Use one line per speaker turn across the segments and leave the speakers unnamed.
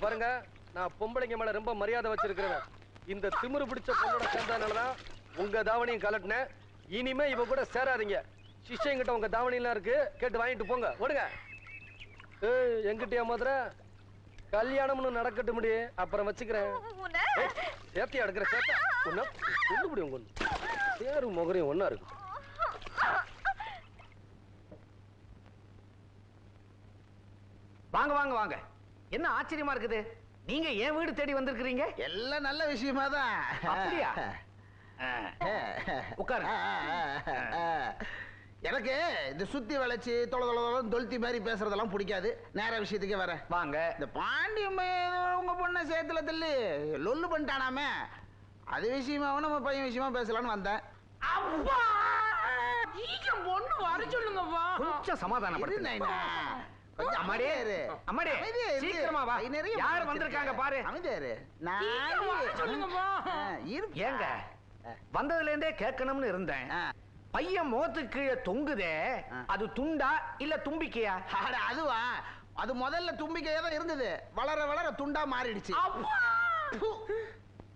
பாருங்க, நான் பொம்பளைங்க மேல ரொம்ப மரியாதை வச்சிருக்கிறேன். இந்த திமிரு பிடிச்ச பொண்ணோட சேர்ந்ததுனாலதான் உங்க தாவணியும் கலட்டினேன். இனிமே இவ கூட சேராதீங்க. சிஷ்யங்கிட்ட உங்க தாவணி எல்லாம் இருக்கு, கேட்டு வாங்கிட்டு போங்க. ஓடுங்க. எங்கிட்டயா மதுர கல்யாணம்னு நடக்கட்டு முடியே, அப்புறம் வச்சுக்கிறேன். சேத்தியா எடுக்கிற சேத்தா ஒண்ணு முடியும். ஒண்ணு சேரும் முகரையும் ஒன்னா இருக்கு.
வாங்க வாங்க வாங்க. என்ன ஆச்சரியமா இருக்குது, நீங்க ஏன் வீடு தேடி வந்திருக்கிறீங்க?
எல்லாம் நல்ல விஷயமா தான்.
அப்படியா? உட்காரு.
எனக்கு இந்த சுத்தி வளைச்சு தொழுத்தி மாதிரி பேசுறதெல்லாம் பிடிக்காது. நேர விஷயத்துக்கே வர
வாங்க.
இந்த பாண்டியம் உங்க பொண்ணை சேத்துல தள்ளி லொல்லு பண்ணிட்டானாமே, அது விஷயமாவும் நம்ம பையன் விஷயமா பேசலான்னு வந்தேன்.
பொண்ணு வர சொல்லுங்கப்பா.
கொஞ்சம் சமாதானப்படுத்து. சீக்கிரமா வா. யார் வந்திருக்காங்க பாரு. ஏங்க வந்ததுல இருந்தே கேட்கணும்னு இருந்தேன். பையன் முகத்துக்கு கீழே தொங்குதே, அது துண்டா இல்ல தும்பிக்கையா?
அதுவா, அது முதல்ல தும்பிக்கையா தான் இருந்தது. வளர வளர துண்டா மாறிடுச்சு.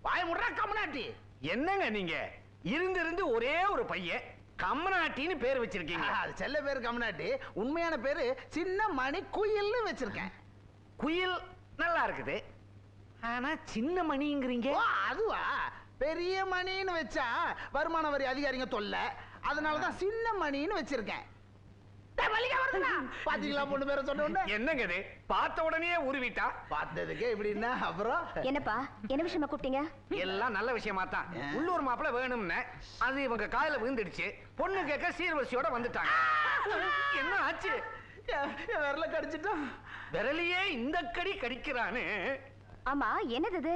வாய முடுறா கம்னாட்டி.
என்னங்க நீங்க இருந்து ஒரே ஒரு பையன் கம்னாட்டின்னு பேர் வச்சிருக்கீங்க.
அது செல்ல பேரு கம்னாட்டி, உண்மையான பேரு சின்ன மணி குயில்னு வச்சிருக்கேன்.
குயில் நல்லா இருக்குது, ஆனா சின்ன மணிங்கிறீங்க.
அதுவா, பெரிய மணின்னு வச்சா வருமான வரி அதிகாரிங்க தொல்ல, அதனாலதான் சின்ன மணின்னு வச்சிருக்கேன். பாத்தீங்களா பொண்ணு பேரை சொன்ன?
என்னங்க இது, பார்த்த உடனே உருவிட்டா?
பார்த்ததுக்கே இப்படின்னா அப்புறம்
என்னப்பா, என்ன விஷயமா கூப்பிட்டீங்க?
எல்லாம் நல்ல விஷயமா தான். உள்ளூர் மாப்பிள்ள வேணும்னு அது இவங்க காதுல விழுந்துடுச்சு. பொண்ணு கேட்க சீர்வரிசையோட வந்துட்டாங்க. என்ன ஆச்சு?
விரல கடிச்சிட்டோம்.
விரலையே இந்த கடி கடிக்கிறானு.
ஆமா, என்னது?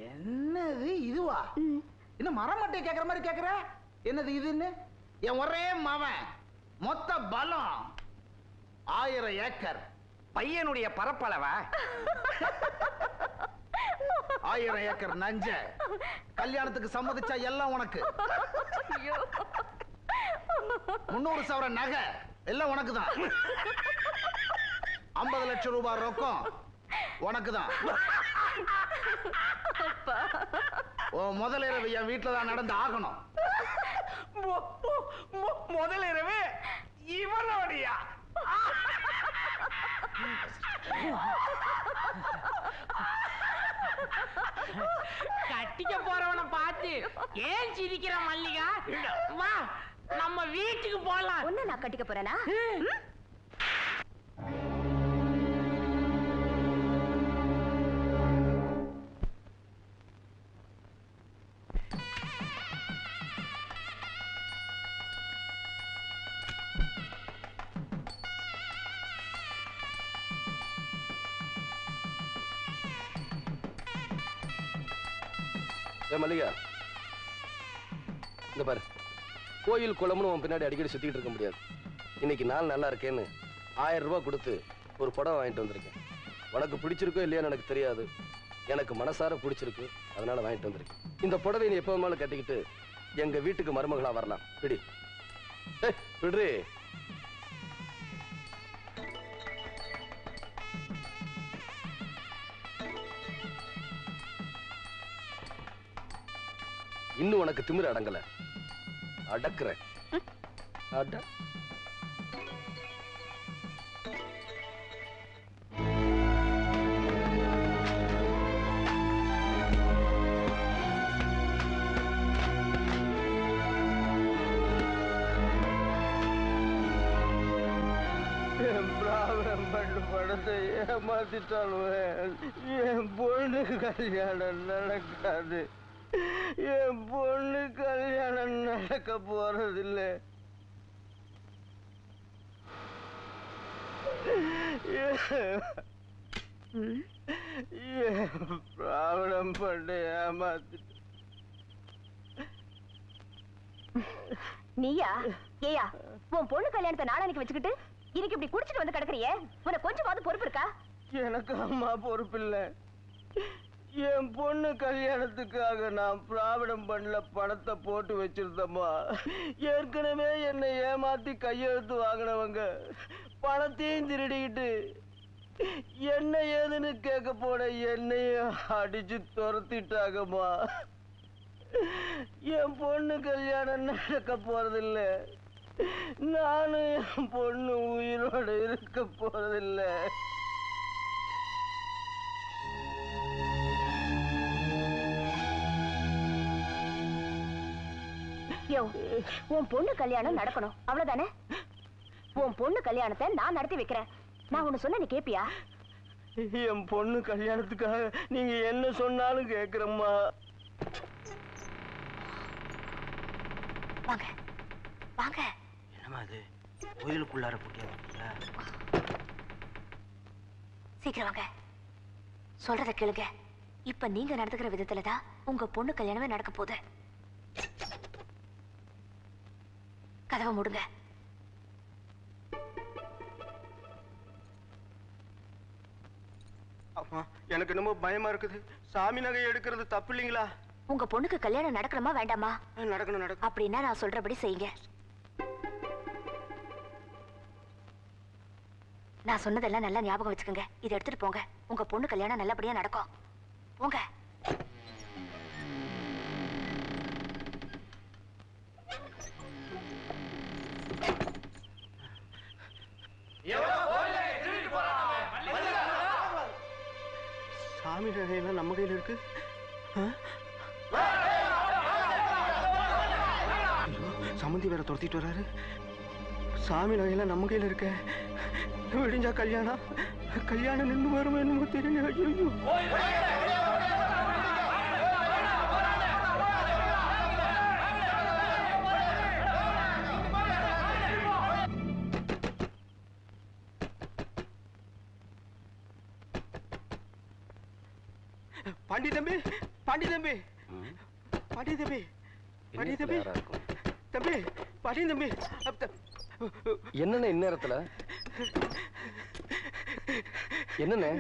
என்னது இதுவா? என்ன மரமட்டை கேக்குற மாதிரி கேக்குற? என்னது இதுன்னு? என் ஒரே மவன், மொத்த பலம் 1000 ஏக்கர்.
பையனுடைய பரப்பளவ
1000 ஏக்கர் நஞ்ச. கல்யாணத்துக்கு சம்மதிச்சா எல்லாம் உனக்கு. 300 சவரன் நகை எல்லாம் உனக்கு தான். 50 லட்சம் ரூபாய் ரொக்கம் உனக்கு தான். முதல் இரவு என் வீட்டுல தான் நடந்து ஆகணும்.
முதல் இரவு இவனோடையா?
கட்டிக்க போறவனை பார்த்து ஏன் சிரிக்கிற மல்லிகா? வா, நம்ம வீட்டுக்கு போலாம்.
ஒண்ணு நான் கட்டிக்க போறேனா?
மல்லிகா, இந்த பாரு, கோயில் குளம்னு உன் பின்னாடி அடிக்கடி சுத்திட்டு இருக்க முடியாது. இன்னைக்கு நாள் நல்லா இருக்கேன்னு 1000 ரூபாய் கொடுத்து ஒரு புடவை வாங்கிட்டு வந்திருக்கேன். உனக்கு பிடிச்சிருக்கோ இல்லையான்னு எனக்கு தெரியாது, எனக்கு மனசார பிடிச்சிருக்கு, அதனால வாங்கிட்டு வந்திருக்கேன். இந்த புடவை நீ எப்போ வேணாலும் கட்டிக்கிட்டு எங்க வீட்டுக்கு மருமகளா வரலாம். பிடி பிடி. இன்னும் உனக்கு திமிரு அடங்கல, அடக்குறேன். அட படத்தை ஏமாத்திட்டாலும் என் பொண்ணு கல்யாணம் நடக்காது. என் பொண்ணு கல்யாணம் நடக்க போறதில்லை. பிராவணம் பண்ண ஏமாத்திட்டு.
நீயா? ஏயா, உன் பொண்ணு கல்யாணத்தை நாளைக்கு வச்சுக்கிட்டு இன்னைக்கு இப்படி குடிச்சிட்டு வந்து கிடக்குறியே, உனக்கு கொஞ்சமாவது பொறுப்பு இருக்கா?
எனக்கு அம்மா பொறுப்பு இல்ல. என் பொண்ணு கல்யாணத்துக்காக நான் பிராவிடம் பண்ணல பணத்தை போட்டு வச்சிருந்தம்மா. ஏற்கனவே என்னை ஏமாத்தி கையெழுத்து வாங்கினவங்க பணத்தையும் திருடிக்கிட்டு
என்ன ஏதுன்னு கேட்க போன என்னையும் அடிச்சு துரத்திட்டாங்கம்மா. என் பொண்ணு கல்யாணம் நடக்க போறதில்ல. நானும் என் பொண்ணு உயிரோட இருக்க போறதில்ல.
உன் பொண்ணு கல்யாணம் நடக்கணும் அவ்வளவுதானே? உன் பொண்ணு கல்யாணத்தை நான் நடத்தி வைக்கிறேன். நான் ஒண்ணு சொன்ன நீ கேப்பியா?
என் பொண்ணு கல்யாணத்துக்காக நீங்க என்ன சொன்னாலும் கேக்குறம்மா.
வாங்க வாங்க.
என்னம்மா அது கோயிலுக்குள்ளார போட்டியா?
சீக்கிரம் வாங்க. சொல்றத கேளுங்க. இப்ப நீங்க நடந்துக்கிற விதத்துலதான் உங்க பொண்ணு கல்யாணமே நடக்க போகுது. கதவை மூடுங்க.
அம்மா எனக்கு என்னமோ பயமா இருக்குது. சாமி நகை எடுக்கிறது தப்பு இல்லைங்களா?
உங்க பொண்ணுக்கு கல்யாணம் நடக்கணுமா வேண்டாமா?
நடக்கணும்.
அப்படின்னா நான் சொல்றபடி செய்யுங்க. நான் சொன்னதெல்லாம் நல்லா ஞாபகம் வச்சுக்கோங்க. இதை எடுத்துட்டு போங்க. உங்க பொண்ணு கல்யாணம் நல்லபடியா நடக்கும். போங்க.
சாமி நகையெல்லாம் நம்ம கையில இருக்கு. சம்மந்தி வேற துரத்திட்டு வர்றாரு. சாமி நகையெல்லாம் நம்ம கையில இருக்க. விடிஞ்சா கல்யாணம் நின்று வரும் என்னமோ தெரியல. ஐயோ பாண்டி தம்பி
என்னண்ணே இந்நேரத்துல? என்னண்ணே?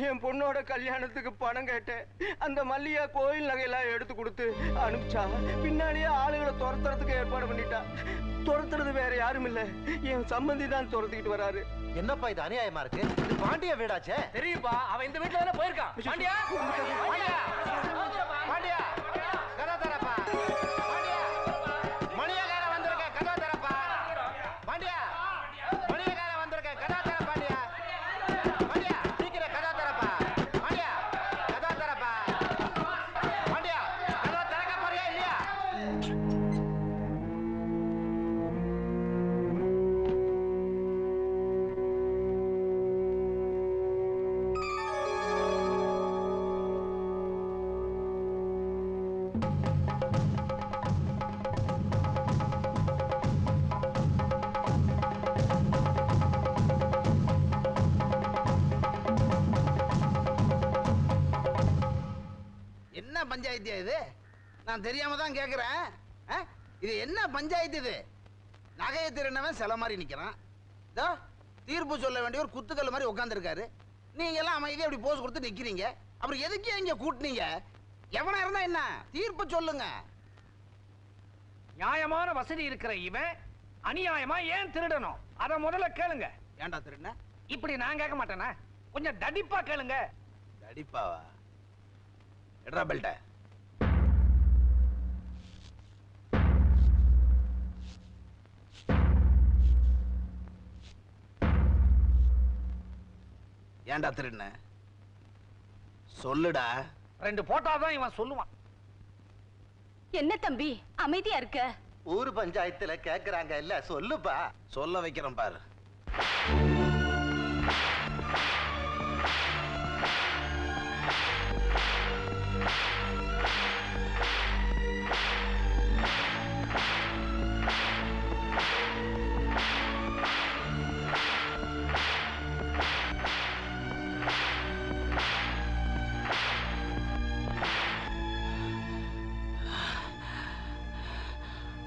என் பொண்ணோட கல்யாணத்துக்கு பணம் கேட்டேன். அந்த மல்லியா கோயில் நகையெல்லாம் எடுத்து கொடுத்து அனுப்பிச்சா. பின்னாடியே ஆளுகளை துரத்துறதுக்கு ஏற்பாடு பண்ணிட்டா. துரத்துறது வேற யாரும் இல்ல, என் சம்பந்தி தான் துரத்திக்கிட்டு வராரு.
என்னப்பா இது அநியாயமா இருக்கு? இது பாண்டியா வீடாச்சே.
தெரியுப்பா, அவன் இந்த வீட்டுல தானே போயிருக்கான். பாண்டியா
பாண்டியா கதா தரப்பா. பாண்டியா மணியக்கார வந்திருக்க, கதா தரப்பா. பாண்டியா மணியக்கார வந்திருக்க, கதா தர. பாண்டியா பாண்டியா சீக்கிரம் கதா தரப்பா. பாண்டியா கதா தரப்பா. பாண்டியா கதா திறக்க போறியா இல்லையா?
என்ன பஞ்சாயத்து இது? நான் தெரியாம தான் கேக்குறேன். இது என்ன பஞ்சாயத்து இது? நகையை திருநவன் சில மாதிரி நிக்கிறான். தீர்ப்பு சொல்ல வேண்டிய ஒரு குத்துக்கல் மாதிரி உட்காந்துருக்காரு. நீங்க எல்லாம் அமைதியா அப்படி போஸ் கொடுத்து நிக்கிறீங்க. அப்புறம் எதுக்கு இங்க கூட்டினீங்க? எவனா இருந்தா என்ன? தீர்ப்பு சொல்லுங்க.
நியாயமான வசதி இருக்கிற இவன் அநியாயமா ஏன் திருடணும்? அத முதல்ல கேளுங்க.
ஏன்டா திருடுன?
இப்படி நான் கேட்க மாட்டேனா? கொஞ்சம் தடிப்பா கேளுங்க.
தடிப்பாவா? எட்ரா பெல்ட்ட. ஏன்டா திருடுன? சொல்லுடா.
2 போட்டாதான் இவன் சொல்லுவான்.
என்ன தம்பி அமைதியா இருக்க?
ஊர் பஞ்சாயத்துல கேக்குறாங்க இல்ல, சொல்லுப்பா.
சொல்ல வைக்கிறேன் பாரு.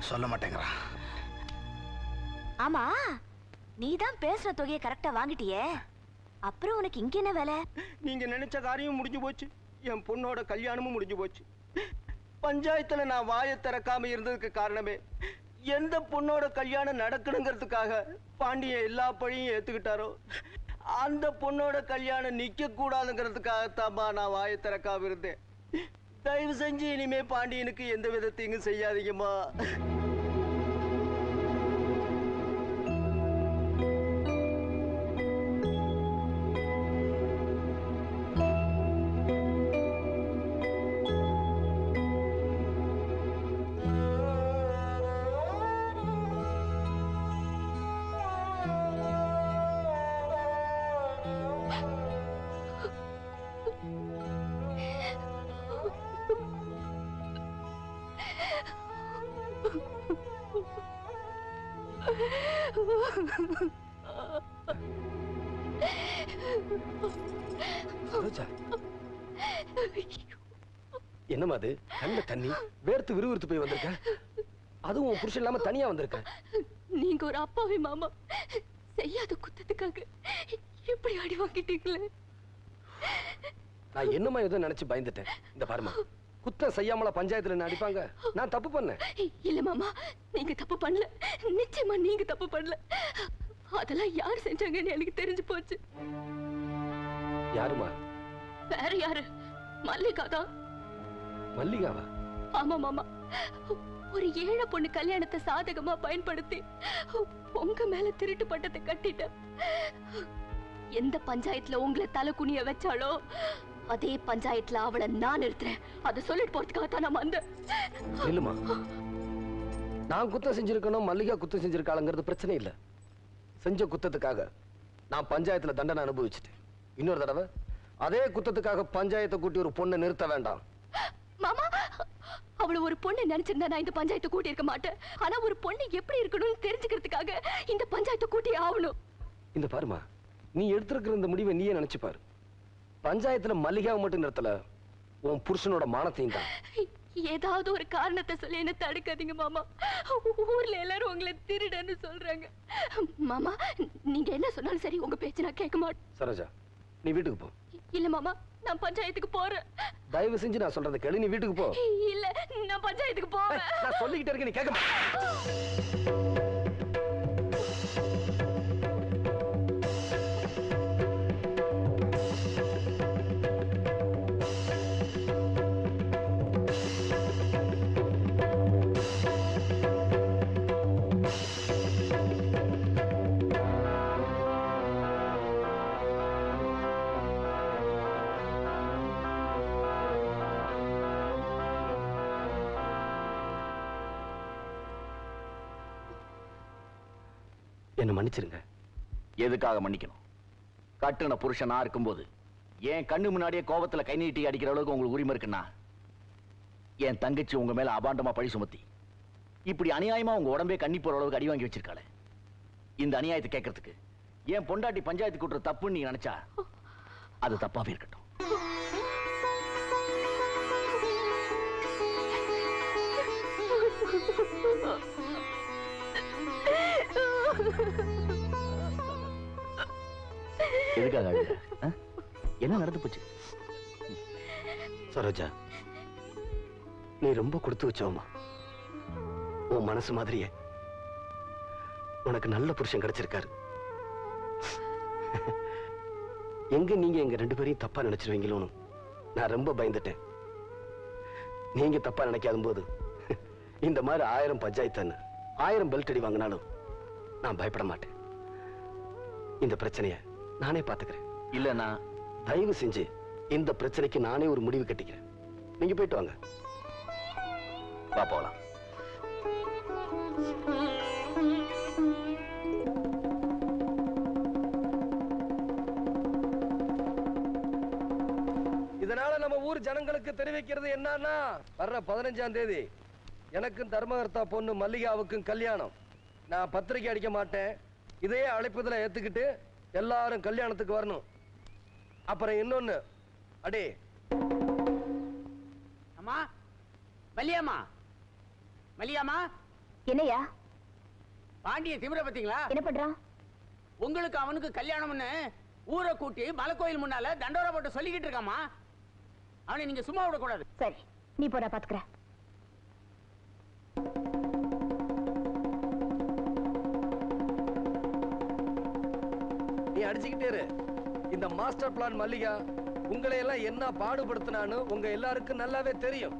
சொல்ல மாட்டேங்கிறான்.
ஆமா, நீதான் பேசுற தொகையை கரெக்டா வாங்கிட்டியே, அப்புறம் உனக்கு இங்க என்ன வேலை?
நீங்க நினைச்ச காரியம் முடிஞ்சு போச்சு. என் பொண்ணோட கல்யாணமும் முடிஞ்சு போச்சு. பஞ்சாயத்துல நான் வாயை திறக்காம இருந்ததுக்கு காரணமே எந்த பொண்ணோட கல்யாணம் நடக்கணுங்கிறதுக்காக பாண்டிய எல்லா பழியும் ஏத்துக்கிட்டாரோ அந்த பொண்ணோட கல்யாணம் நிக்க கூடாதுங்கிறதுக்காகத்தாம்மா நான் வாயை திறக்காம இருந்தேன். தயவு செஞ்சு இனிமே பாண்டியனுக்கு எந்த விதத்தையும் செய்யாதீங்கம்மா.
என்னமா அது? கண்ட தண்ணி வேர்த்து விறுவிறுத்து போய் வந்திருக்க. அதுவும் உன் புருஷன் இல்லாம தனியா வந்திருக்க.
நீங்க ஒரு அப்பாவி மாமா, செய்யாத குத்தத்துக்காக இப்படி அடி வாங்கிட்டீங்களே.
நான் என்னமா ஏதோ நினைச்சு பயந்துட்டேன். இந்த பாருமா, குத்தம் செய்யாமல பஞ்சாயத்துல என்ன அடிப்பாங்க? நான் தப்பு பண்ணேன்.
இல்ல மாமா, நீங்க தப்பு பண்ணல. நிச்சயமா நீங்க தப்பு பண்ணல. அதெல்லாம் யார் செஞ்சாங்கன்னு எனக்கு தெரிஞ்சு போச்சு.
யாருமா?
வேற யாரு? மல்லிகா தான்.
மல்லிகாவா?
ஆமா மாமா, ஒரு ஏழை பொண்ணு கல்யாணத்தை சாதகமா பயன்படுத்தி உங்க மேல திருட்டு பட்டத்தை கட்டிட்ட. எந்த பஞ்சாயத்துல உங்களை தலை குனிய வச்சாலோ அதே பஞ்சாயத்துல அவளை நான் நிறுத்துறேன். அதை சொல்லிட்டு போறதுக்காக தான் நான் வந்தேன்.
இல்லம்மா, நான் குத்தம் செஞ்சிருக்கணும், மல்லிகா குத்தம் செஞ்சிருக்காளுங்கிறது பிரச்சனை இல்ல. செஞ்ச குத்தத்துக்காக நான் பஞ்சாயத்துல தண்டனை அனுபவிச்சுட்டேன். இன்னொரு தடவை அதே குத்தத்துக்காக பஞ்சாயத்தை கூட்டி ஒரு பொண்ணை நிறுத்த வேண்டாம்.
மாமா, அவளை ஒரு பொண்ணு நினைச்சிருந்தா நான் இந்த பஞ்சாயத்தை கூட்டி இருக்க மாட்டேன். ஆனா ஒரு பொண்ணு எப்படி இருக்கணும்னு தெரிஞ்சுக்கிறதுக்காக இந்த பஞ்சாயத்தை கூட்டி ஆகணும்.
இந்த பாருமா, நீ எடுத்திருக்கிற இந்த முடிவை நீயே நினைச்சு பாரு. பஞ்சாயத்துல மல்லிகாவை மட்டும் நிறுத்தல, உன் புருஷனோட மானத்தையும் தான்.
ஏதாவது ஒரு காரணத்தை சொல்லி என்ன தடுக்காதீங்க மாமா. ஊர்ல எல்லாரும் உங்களை திருடன்னு சொல்றாங்க. மாமா, நீங்க என்ன சொன்னாலும் சரி, உங்க பேச்சு நான் கேட்க மாட்டேன்.
சரோஜா, நீ வீட்டுக்கு போ.
இல்ல மாமா, நான் பஞ்சாயத்துக்கு போறேன்.
தயவு செஞ்சு நான் சொல்றதை கேளு, நீ வீட்டுக்கு போ.
இல்ல, நான் பஞ்சாயத்துக்கு போறேன்.
நான் சொல்லிக்கிட்டே இருக்கேன், நீ கேட்க மாட்டே. என்ன மன்னிச்சிருங்க.
எதுக்காக மன்னிக்கணும்? கட்டுன புருஷனா இருக்கும்போது என் கண்ணு முன்னாடியே கோபத்துல கை நீட்டி அடிக்கிற அளவுக்கு உங்களுக்கு உரிமை இருக்குன்னா, என் தங்கச்சி உங்க மேல அபாண்டமா பழி சுமத்தி இப்படி அநியாயமா உங்க உடம்பே கண்ணி போற அளவுக்கு அடி வாங்கி வச்சிருக்காளே, இந்த அநியாயத்தை கேட்கறதுக்கு என் பொண்டாட்டி பஞ்சாயத்து கூட்டுற தப்புன்னு நீங்க நினைச்சா அது தப்பாவே இருக்கட்டும். எதுக்காக அழுத? என்ன நடந்து போச்சு?
சரோஜா, நீ ரொம்ப கொடுத்து வச்சோமா. உன் மனசு மாதிரியே உனக்கு நல்ல புருஷன் கிடைச்சிருக்காரு. எங்க நீங்க எங்க ரெண்டு பேரையும் தப்பா நினைச்சிருவீங்களோன்னு நான் ரொம்ப பயந்துட்டேன். நீங்க தப்பா நினைக்காத போது இந்த மாதிரி 1000 பஞ்சாயத்து 1000 பெல்ட் அடி வாங்கினாலும் நான் பயப்பட மாட்டேன். இந்த பிரச்சனைய நானே பாத்துக்கிறேன்.
இல்லன்னா
தயவு செஞ்சு இந்த பிரச்சனைக்கு நானே ஒரு முடிவு கட்டிக்கிறேன். நீங்க போயிட்டு வாங்க.
வா போலாம்.
இதனால நம்ம ஊர் ஜனங்களுக்கு தெரிவிக்கிறது என்னன்னா, வர்ற 15ஆம் தேதி எனக்கும் தர்மகர்த்தா பொண்ணு மல்லிகாவுக்கும் கல்யாணம். நான் பத்திரிக்கை அடிக்க மாட்டேன். இதே அழைப்புதல ஏத்துக்கிட்டு எல்லாரும் கல்யாணத்துக்கு வரணும். அப்புறம் இன்னொன்னு, அடே
அம்மா, மல்லியம்மா, மல்லியம்மா,
என்னையா
பாண்டிய திமிர பாத்தீங்களா?
என்ன பண்றான்?
உங்களுக்கு அவனுக்கு கல்யாணம்னு ஊரை கூட்டி மலைக்கோயில் முன்னால தண்டோரா போட்டு சொல்லிக்கிட்டு இருக்காமா. அவனை நீங்க சும்மா விடக்கூடாது.
சரி, நீ போ, நான் பாத்துக்கிறேன்.
நீ அடிச்சுக்கிட்டே இரு. இந்த மாஸ்டர் பிளான் மல்லிகா உங்களை எல்லாம் என்ன பாடுபடுத்தினான்னு உங்க எல்லாருக்கும் நல்லாவே தெரியும்.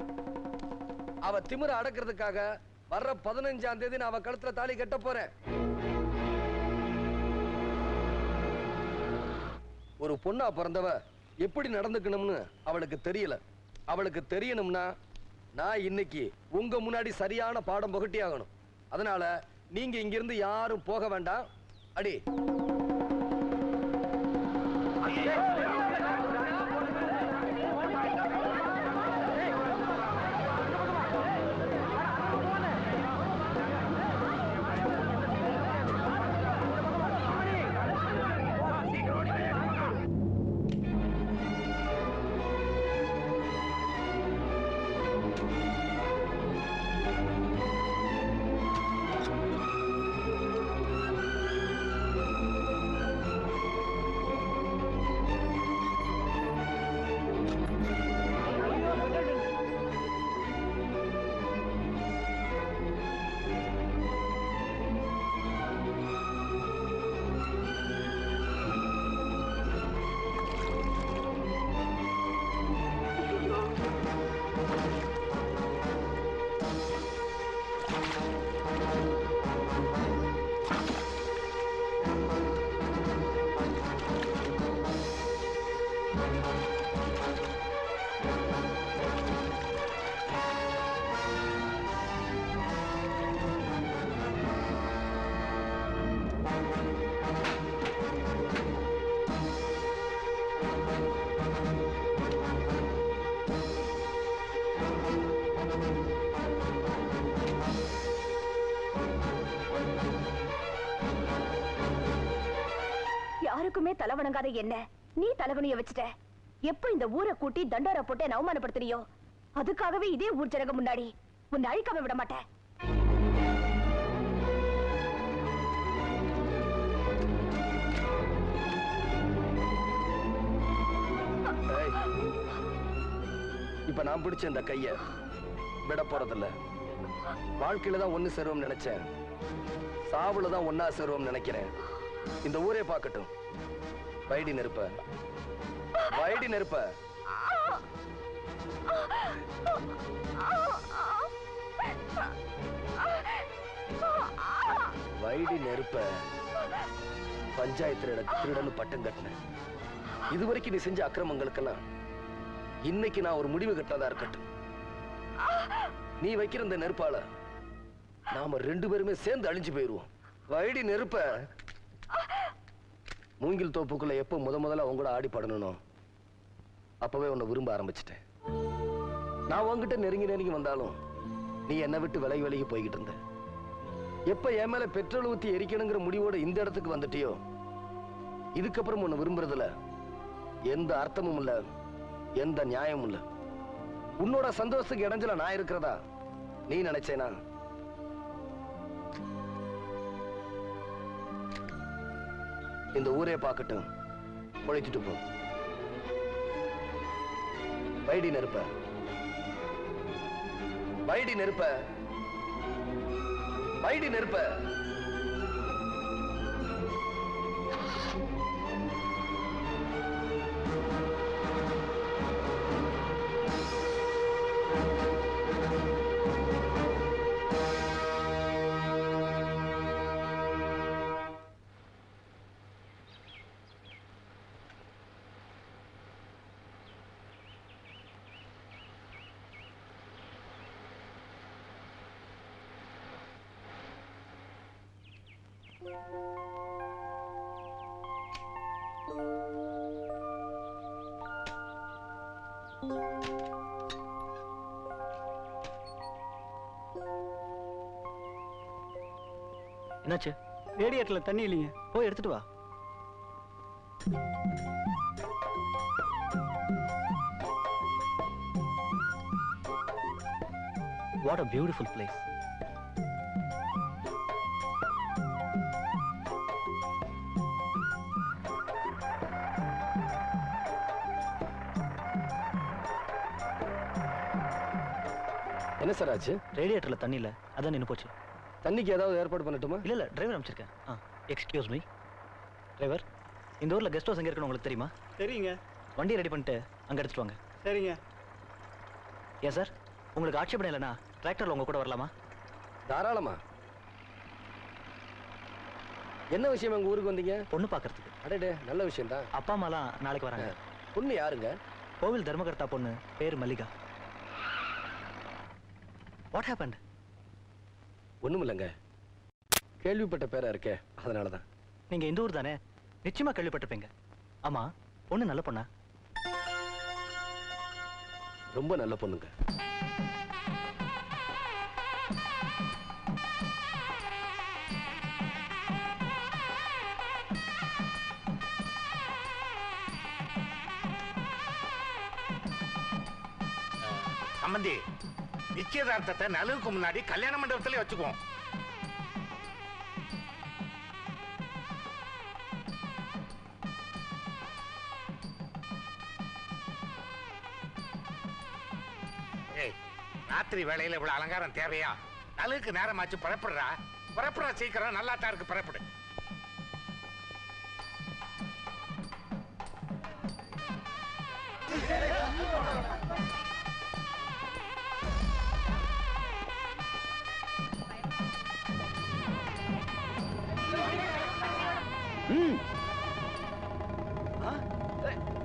அவ திமிர அடக்கிறதுக்காக வர்ற 15ஆம் தேதி நான் அவ கழுத்துல தாலி கட்ட போறேன். ஒரு பொண்ணா பிறந்தவ எப்படி நடந்துக்கணும்னு அவளுக்கு தெரியல. அவளுக்கு தெரியணும்னா நான் இன்னைக்கு உங்க முன்னாடி சரியான பாடம் புகட்டி ஆகணும். அதனால நீங்க இங்கிருந்து யாரும் போக வேண்டாம். அடி
யாருக்குமே தலை வணங்காத என்ன நீ தலைவனிய வச்சுட்ட. எப்ப இந்த ஊரை கூட்டி தண்டோரா போட்டு என்ன அவமானப்படுத்தினியோ அதுக்காகவே இதே ஊர் ஜனங்க முன்னாடி உன்னை அழிக்காம விட மாட்டேன்.
இப்ப நான் பிடிச்ச இந்த கைய விட போறதில்ல. வாழ்க்கையில தான் ஒண்ணு சேருவோம் நினைச்சேன், சாவுல தான் ஒன்னா சேருவோம் நினைக்கிறேன். இந்த ஊரே பார்க்கட்டும். வைடி நெருப்ப, வைடி நெருப்ப. வைடி நெருப்ப பஞ்சாயத்துல திருடன்னு பட்டம் கட்டின. இதுவரைக்கும் நீ செஞ்ச அக்கிரமங்களுக்கெல்லாம் இன்னைக்கு நான் ஒரு முடிவு கட்டதா இருக்கட்டும். நீ வைக்கிற இந்த நெருப்பால நாம 2 பேருமே சேர்ந்து அழிஞ்சு போயிருவோம். வைடி நெருப்ப. மூங்கில் தோப்புக்குள்ள எப்ப முதல்ல உங்க கூட ஆடி படணும் அப்பவே உன்னை விரும்ப ஆரம்பிச்சிட்டேன். நான் உன்கிட்ட நெருங்கி வந்தாலும் நீ என்னை விட்டு விலகி போய்கிட்டு இருந்த. எப்ப என் மேல பெட்ரோல் ஊத்தி எரிக்கணுங்கிற முடிவோட இந்த இடத்துக்கு வந்துட்டியோ இதுக்கப்புறம் உன்னை விரும்புறதுல எந்த அர்த்தமும் இல்ல, எந்த நியாயமும் இல்ல. உன்னோட சந்தோஷத்துக்கு இடைஞ்சல நான் இருக்கிறதா நீ நினைச்சேனா? இந்த ஊரே பார்க்கட்டும், பொழைச்சிட்டு போ. வைடி நெருப்ப, வைடி நெருப்ப, வைடி நெருப்ப.
என்னாச்சு? ரேடியேட்டர்ல தண்ணி இல்லைங்க, போய் எடுத்துட்டு வா. What a beautiful place.
என்ன சார் ஆச்சு?
ரேடியேட்டர்ல தண்ணி இல்ல, அதான் நின்னு போச்சு.
தண்ணிக்கு ஏதாவது ஏற்பாடு பண்ணட்டுமா?
இல்ல டிரைவர் அனுப்பிச்சிருக்கேன். எக்ஸ்கியூஸ் மீ டிரைவர், இந்த ஊர்ல கெஸ்ட் ஹவுஸ் எங்க இருக்குன்னு உங்களுக்கு தெரியுமா?
தெரியுங்க.
வண்டி ரெடி பண்ணிட்டு அங்க எடுத்துட்டு வாங்க.
சரிங்க.
ஏன் சார், உங்களுக்கு ஆட்சேபணம் இல்லைனா டிராக்டர்ல உங்க கூட வரலாமா?
தாராளமா. என்ன விஷயம் உங்க ஊருக்கு வந்தீங்க?
பொண்ணு பாக்குறதுக்கு.
அடடே, நல்ல விஷயம் தான்.
அப்பா அம்மாலாம் நாளைக்கு வராங்க.
பொண்ணு யாருங்க?
கோவில் தர்மகர்த்தா பொண்ணு, பேரு மல்லிகா. What happened?
ஒண்ணுமில்லைங்க, கேள்விப்பட்ட பேரா இருக்கே, அதனாலதான்.
நீங்க இந்த ஊர் தானே, நிச்சயமா கேள்விப்பட்டிருப்பீங்க. ஆமா, பொண்ணு நல்ல பொண்ணா?
ரொம்ப நல்ல பொண்ணுங்க.
சம்பந்தி, நிச்சயதார்த்தத்தை நலுவுக்கு முன்னாடி கல்யாண மண்டபத்திலே வச்சுக்குவோம். ஏய், ராத்திரி வேளையில இவ்வளவு அலங்காரம் தேவையா? நலுவுக்கு நேரமாச்சு, புறப்படுறா சீக்கிரம். நல்லா தான் இருக்கு, புறப்படு.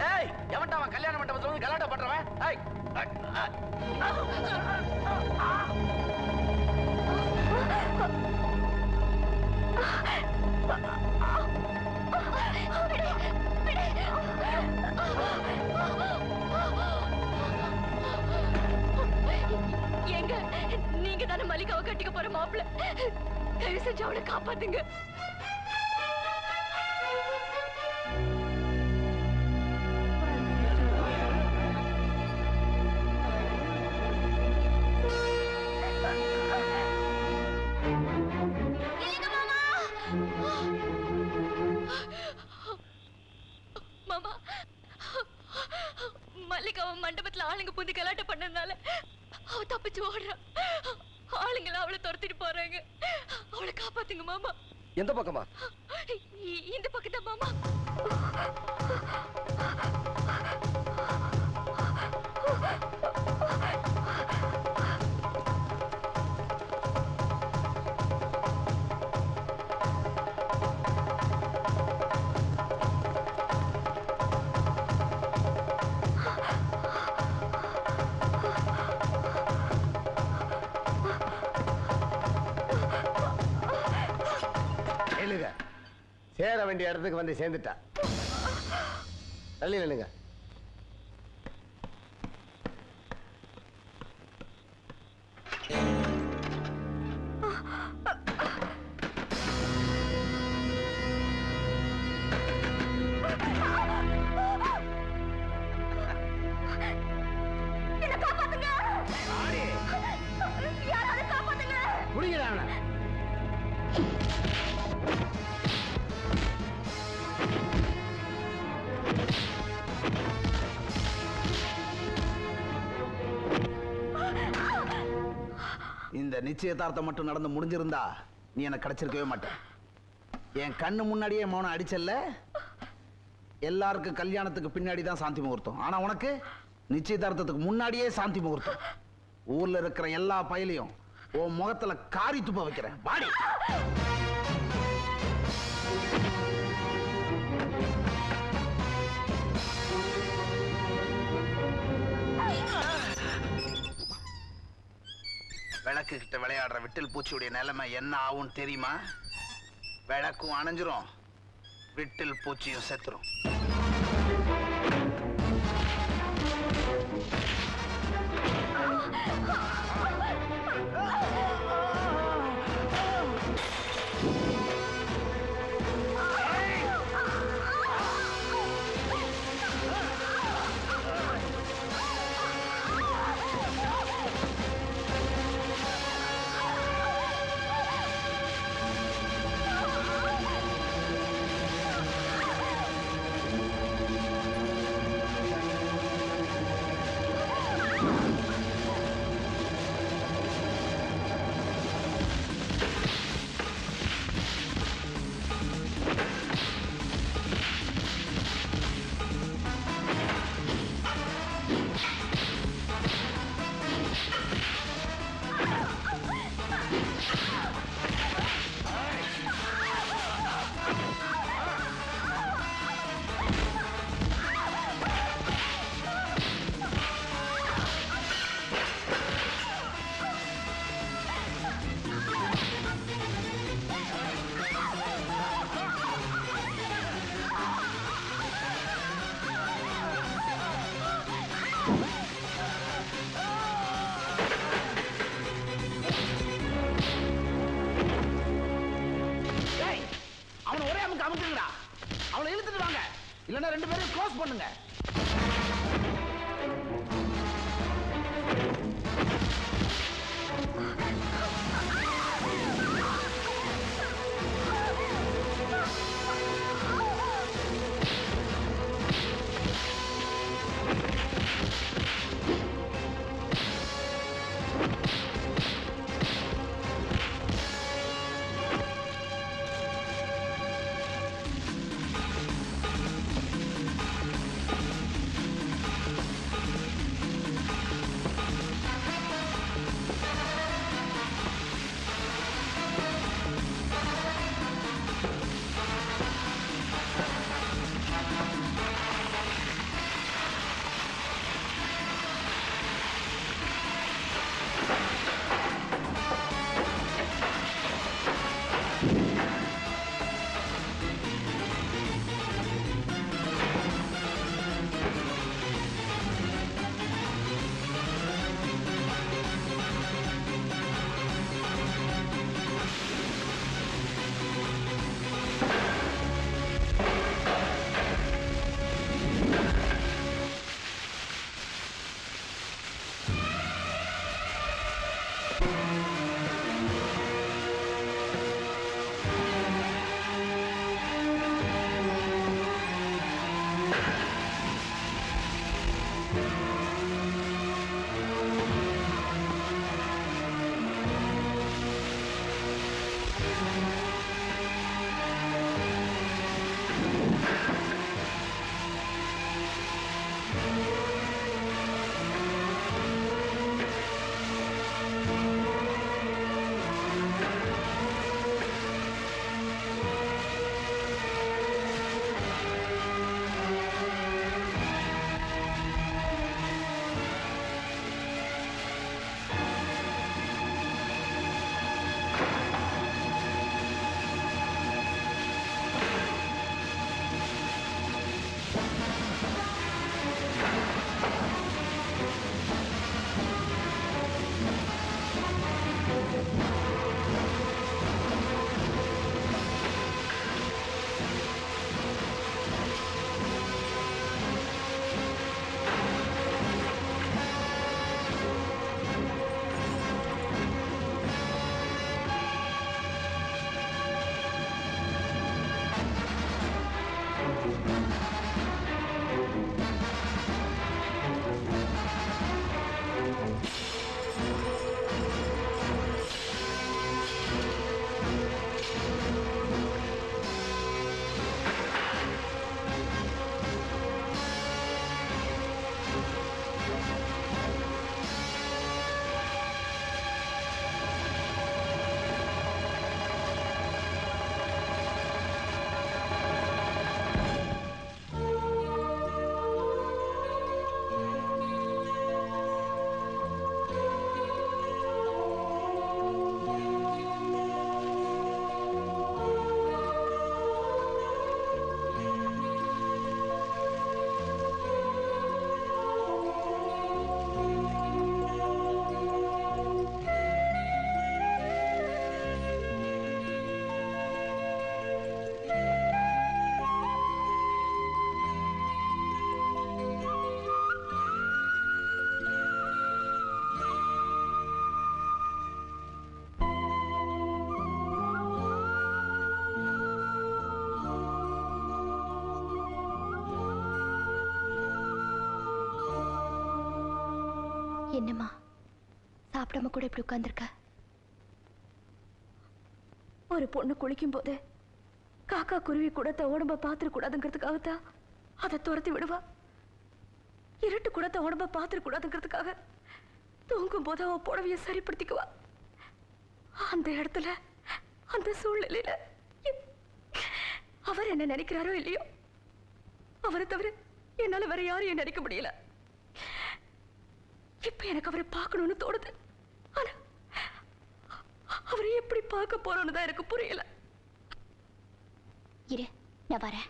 ஏய், எவன்டா அவன் கல்யாண மண்டபத்துல வந்து கலாட்டா பண்றவன்? ஏய்,
ஏங்க, நீங்க தானே மல்லிகாவை கட்டிக்க போற மாப்பிள்ள. தயவு செஞ்சு அவளை காப்பாத்துங்க. மாமா, மல்லிகாவை மண்டபத்துல ஆளுங்க புந்து கலாட்ட பண்ணதுனால அவ தப்பிச்சு ஓடுறா. ஆளுங்கள அவளை துரத்திட்டு போறாங்க. அவளை காப்பாத்துங்க மாமா.
எந்த பக்கமா?
இந்த பக்கம் தான் மாமா.
சேர வேண்டிய இடத்துக்கு வந்து சேர்ந்துட்டா. தள்ளி நில்லுங்க. இந்த நிச்சயதார்த்தம் மட்டும் நடந்து முடிஞ்சிருந்தா நீ எனக்கு கிடைச்சிருக்கவே மாட்டேன். என் கண்ணு முன்னாடியே மௌனம் அடிச்சல்ல. எல்லாருக்கும் கல்யாணத்துக்கு பின்னாடி தான் சாந்தி முகூர்த்தம். ஆனா உனக்கு நிச்சயதார்த்தத்துக்கு முன்னாடியே சாந்தி முகூர்த்தம். ஊர்ல இருக்கிற எல்லா பயலையும் உன் முகத்துல காரி துப்ப வைக்கிறேன். வாடி. விளக்கு கிட்ட விளையாடுற விட்டில் பூச்சியுடைய நிலைமை என்ன ஆகும் தெரியுமா? விளக்கும் அணைஞ்சிரும், விட்டில் பூச்சியும் செத்துரும்.
அவனை ஒரே அமுக்கு அமுக்குங்கடா. அவளை இழுத்துட்டு வாங்க, இல்லைன்னா 2 பேரும் க்ளோஸ் பண்ணுங்க.
என்னம்மா சாப்பிடாம கூட இப்படி உட்கார்ந்திருக்க? ஒரு பொண்ணு குளிக்கும் போது காக்கா குருவி கூட உடம்ப பாத்துற கூடாதுங்கிறதுக்காகத்தான் அதை துரத்தி விடுவா. இருட்டு கூட தன் உடம்ப பார்த்துட கூடாதுங்கிறதுக்காக தூங்கும் போது அவன் புடவைய சரிப்படுத்திக்குவா. அந்த இடத்துல அந்த சூழ்நிலையில அவர் என்ன நினைக்கிறாரோ இல்லையோ, அவரை தவிர என்னால வேற யாரையும் நினைக்க முடியல. இப்ப எனக்கு அவரை பார்க்கணும்னு தோணுது. ஆனா அவரை எப்படி பார்க்க போறோம்னு தான் எனக்கு புரியல.
இரு, நான் வரேன்.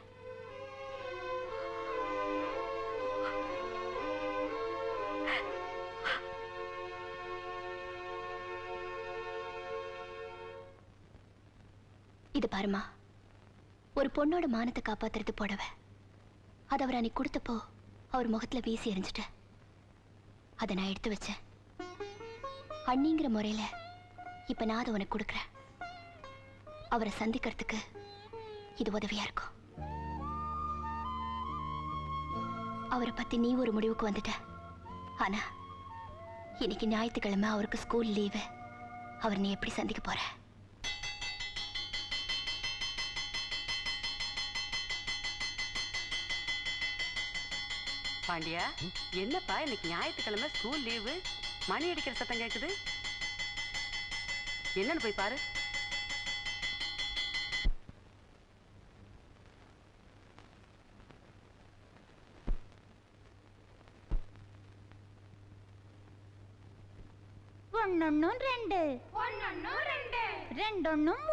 இது பாருமா, ஒரு பொண்ணோட மானத்தை காப்பாத்துறது புடவை. அதை அவர் அன்னைக்கு கொடுத்தப்போ அவர் முகத்துல வீசி எறிஞ்சிட்ட. அதை நான் எடுத்து வச்சேன். அண்ணிங்கிற முறையில இப்ப நான் அதை உனக்கு கொடுக்குறேன். அவரை சந்திக்கிறதுக்கு இது உதவியா இருக்கும். அவரை பத்தி நீ ஒரு முடிவுக்கு வந்துட்ட. ஆனா இன்னைக்கு ஞாயிற்றுக்கிழமை அவருக்கு ஸ்கூல் லீவு. அவர் நீ எப்படி சந்திக்க போற?
பாண்டியா, என்னப்பா இன்னைக்கு ஞாயிற்றுக்கிழமை ஸ்கூல் லீவு, மணி அடிக்கிற சத்தம் கேக்குது. என்னன்னு போய் பாரு.
ஒன்னொன்னும் ரெண்டு, ரெண்டொன்னும்